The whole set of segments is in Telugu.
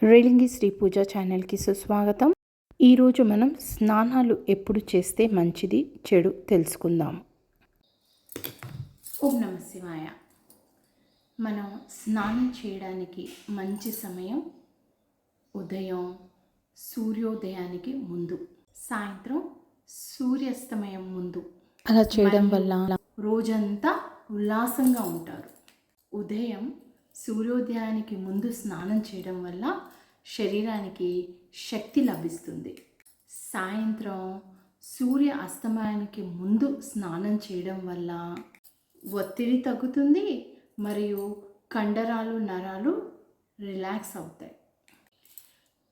రేలింగి శ్రీ పూజ ఛానల్కి సుస్వాగతం. ఈరోజు మనం స్నానాలు ఎప్పుడు చేస్తే మంచిది చెడు తెలుసుకుందాం. ఓం నమ శివాయ. మనం స్నానం చేయడానికి మంచి సమయం ఉదయం సూర్యోదయానికి ముందు, సాయంత్రం సూర్యాస్తమయం ముందు. అలా చేయడం వల్ల రోజంతా ఉల్లాసంగా ఉంటారు. ఉదయం సూర్యోదయానికి ముందు స్నానం చేయడం వల్ల శరీరానికి శక్తి లభిస్తుంది. సాయంత్రం సూర్య అస్తమయానికి ముందు స్నానం చేయడం వల్ల ఒత్తిడి తగ్గుతుంది మరియు కండరాలు నరాలు రిలాక్స్ అవుతాయి.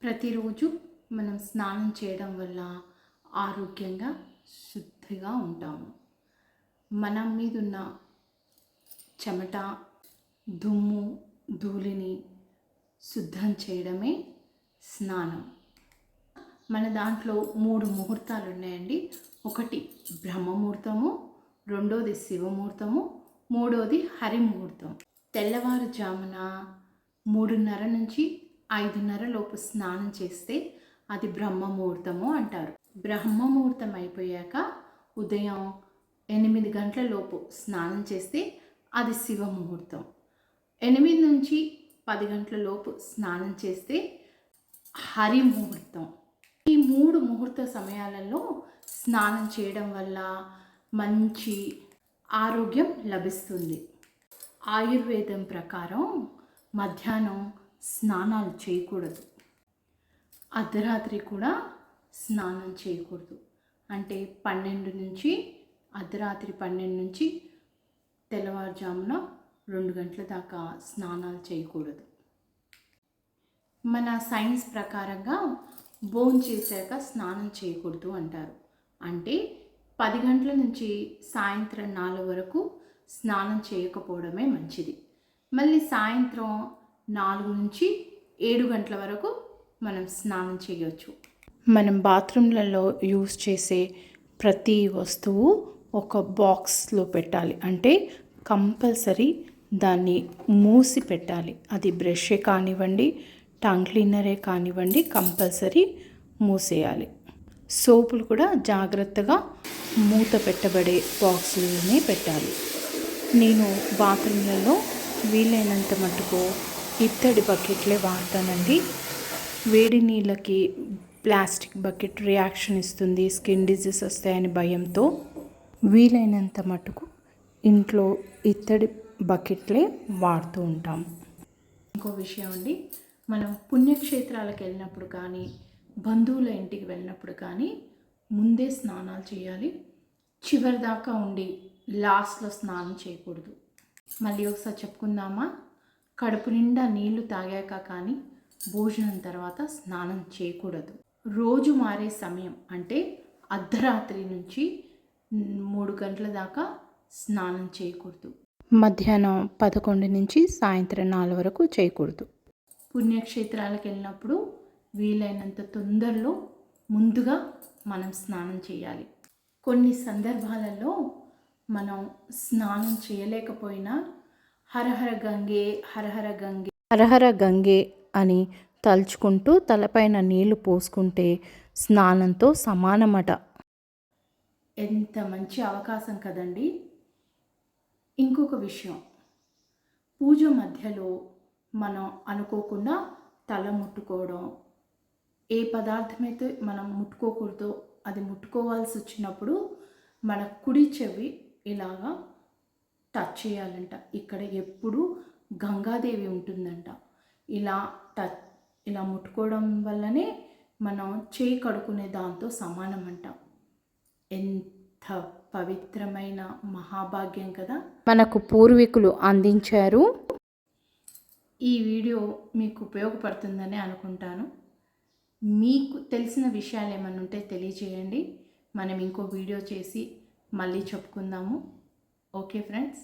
ప్రతిరోజు మనం స్నానం చేయడం వల్ల ఆరోగ్యంగా శుద్ధిగా ఉంటాము. మన మీదున్న చెమట దుమ్ము ధూళిని శుద్ధం చేయడమే స్నానం. మన దాంట్లో 3 ముహూర్తాలు ఉన్నాయండి. ఒకటి బ్రహ్మముహూర్తము, రెండోది శివముహూర్తము, మూడోది హరిముహూర్తం. తెల్లవారుజామున 3:30 నుంచి 5:30 లోపు స్నానం చేస్తే అది బ్రహ్మముహూర్తము అంటారు. బ్రహ్మముహూర్తం అయిపోయాక ఉదయం 8 గంటల లోపు స్నానం చేస్తే అది శివముహూర్తం. 8 నుంచి 10 గంటల లోపు స్నానం చేస్తే హరి ముహూర్తం. ఈ 3 ముహూర్త సమయాలలో స్నానం చేయడం వల్ల మంచి ఆరోగ్యం లభిస్తుంది. ఆయుర్వేదం ప్రకారం మధ్యాహ్నం స్నానాలు చేయకూడదు, అర్ధరాత్రి కూడా స్నానం చేయకూడదు. అంటే 12 నుంచి అర్ధరాత్రి 12 నుంచి తెల్లవారుజామున 2 గంటల దాకా స్నానాలు చేయకూడదు. మన సైన్స్ ప్రకారంగా భోంచేశాక స్నానం చేయకూడదు అంటారు. అంటే 10 గంటల నుంచి సాయంత్రం 4 వరకు స్నానం చేయకపోవడమే మంచిది. మళ్ళీ సాయంత్రం 4 నుంచి 7 గంటల వరకు మనం స్నానం చేయవచ్చు. మనం బాత్రూమ్లలో యూజ్ చేసే ప్రతి వస్తువు ఒక బాక్స్లో పెట్టాలి. అంటే కంపల్సరీ దాన్ని మూసి పెట్టాలి. అది బ్రషే కానివ్వండి, టంగ్ క్లీనరే కానివ్వండి, కంపల్సరీ మూసేయాలి. సోపులు కూడా జాగ్రత్తగా మూత పెట్టబడే బాక్సులనే పెట్టాలి. నేను బాత్రూమ్లలో వీలైనంత మటుకు ఇత్తడి బకెట్లే వాడతానండి. వేడి నీళ్ళకి ప్లాస్టిక్ బకెట్ రియాక్షన్ ఇస్తుంది, స్కిన్ డిజీజ్ వస్తాయని భయంతో వీలైనంత మటుకు ఇంట్లో ఇత్తడి బకెట్లే వాడుతూ ఉంటాం. ఇంకో విషయం అండి, మనం పుణ్యక్షేత్రాలకు వెళ్ళినప్పుడు కానీ బంధువుల ఇంటికి వెళ్ళినప్పుడు కానీ ముందే స్నానాలు చేయాలి. చివరి దాకా ఉండి లాస్ట్లో స్నానం చేయకూడదు. మళ్ళీ ఒకసారి చెప్పుకుందామా? కడుపు నిండా నీళ్లు తాగాక కానీ భోజనం తర్వాత స్నానం చేయకూడదు. రోజు మారే సమయం అంటే అర్ధరాత్రి నుంచి 3 గంటల దాకా స్నానం చేయకూడదు. మధ్యాహ్నం 11 నుంచి సాయంత్రం 4 వరకు చేయకూడదు. పుణ్యక్షేత్రాలకు వెళ్ళినప్పుడు వీలైనంత తొందరలో ముందుగా మనం స్నానం చేయాలి. కొన్ని సందర్భాలలో మనం స్నానం చేయలేకపోయినా హరహర గంగే హరహర గంగే హరహర గంగే అని తలుచుకుంటూ తలపైన నీళ్లు పోసుకుంటే స్నానంతో సమానమట. ఎంత మంచి అవకాశం కదండి. ఇంకొక విషయం, పూజ మధ్యలో మనం అనుకోకుండా తల ముట్టుకోవడం, ఏ పదార్థమైతే మనం ముట్టుకోకూడదో అది ముట్టుకోవాల్సి వచ్చినప్పుడు మన కుడి చెవి ఇలాగా టచ్ చేయాలంట. ఇక్కడ ఎప్పుడు గంగాదేవి ఉంటుందంట. ఇలా ముట్టుకోవడం వల్లనే మనం చేయి కడుక్కునే దాంతో సమానమంట. ఎంత పవిత్రమైన మహాభాగ్యం కదా మనకు పూర్వీకులు అందించారు. ఈ వీడియో మీకు ఉపయోగపడుతుందని అనుకుంటాను. మీకు తెలిసిన విషయాలు ఏమైనా ఉంటే తెలియజేయండి. మనం ఇంకో వీడియో చేసి మళ్ళీ చెప్పుకుందాము. ఓకే ఫ్రెండ్స్,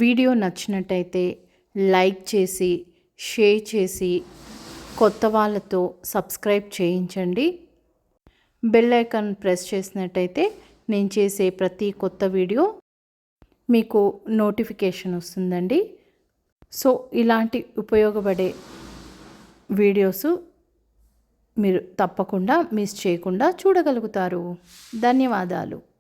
వీడియో నచ్చినట్టయితే లైక్ చేసి షేర్ చేసి కొత్త వాళ్ళతో సబ్స్క్రైబ్ చేయించండి. బెల్ ఐకాన్ ప్రెస్ చేసినట్టయితే నేను చేసే ప్రతి కొత్త వీడియో మీకు నోటిఫికేషన్ వస్తుందండి. సో ఇలాంటి ఉపయోగపడే వీడియోస్ మీరు తప్పకుండా మిస్ చేయకుండా చూడగలుగుతారు. ధన్యవాదాలు.